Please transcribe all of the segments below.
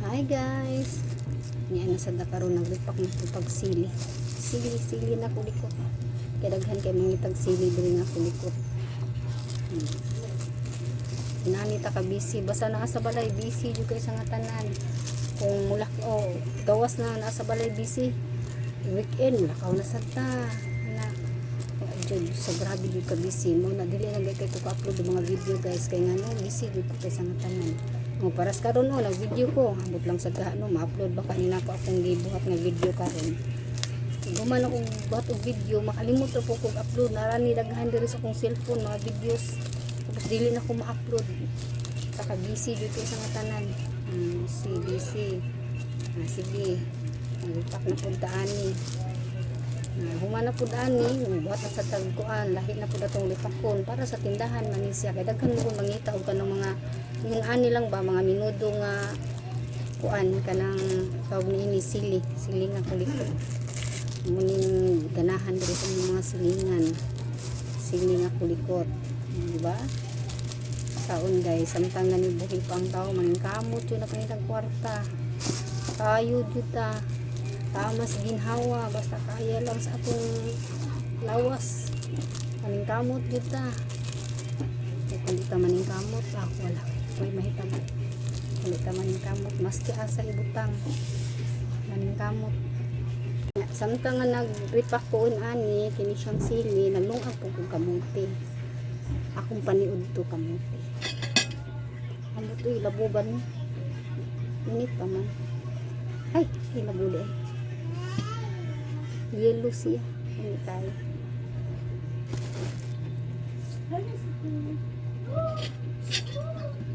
Hi guys. Niya na sa dakaron naglipak na ko pag sili. Sili na kulikot. Kaya daghan kay mangitag sili diri nga kulikot. Inani ta ka busy basta naa sa balay busy jud kay sa nga tanan. Kung mulak gawas na naa sa balay busy. Weekend lakaw na sad ta. Na jud sa grabe jud ka busy mo na dili na kay ko upload mga video guys kay ngano busy jud ko kay sa nga tanan. Paras karon nag video ko abot lang sa gaano ma-upload ba kanina ko akong gibuhat nga video karon guman akong buhat og video makalimot ra po kog upload narani daghan diri sa akong cellphone mga videos tapos dili na ko ma-upload saka busy dito sa nga tanan busy sige nalipak na pud ani humana pud ani buhat na sa tagkuan lahi na pud atong lipakon para sa tindahan man siya kay daghan mo mangita og kanang mga yung ani lang ba mga minudo nga kuan kanang tawag ni sili nga kulikot muning ganahan diri sa mga silingan sili nga kulikot di ba taon guys samtang gani buhi pang tao maning kamot yun na panitang kwarta kayo jud ta tamas ginhawa basta kaya lang sa atong lawas maning kamot jud ta kung di ta maning kamot ako wala may mahitag kung di ta maning kamot maski asa ibutang maning kamot samtang nga nagripak koon ani kini siyang sili nalungag po kong kamuti akong paniud to kamuti ano to ilabuban ni init pa man ay ilabuli ay yellow siya ano tayo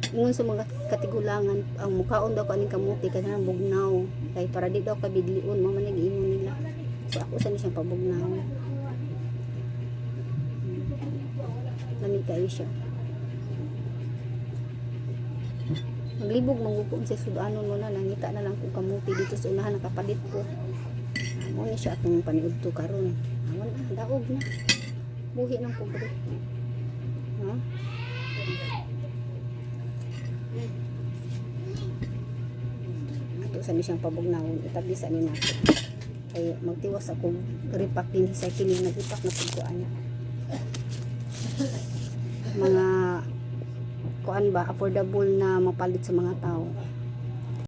ingon sa mga katigulangan ang mukhaon daw kaning kamuti kanang bugnaw kay para di daw kabidlion mo man nag-ingon nila so ako sa ni siyang pabugnaw lamig kayo siya maglibog mangukom sa sudanon mo na nangita na lang kung kamuti dito sa unahan nakapalit ko mo ni siya atong paniudto karon awan daog na buhi ng pobre ha ato sa ni siyang pabugnawon itablisa ni nato kay magtiwas ako ripak din sa kini nagipak na pagkuan mga kuan ba affordable na mapalit sa mga tao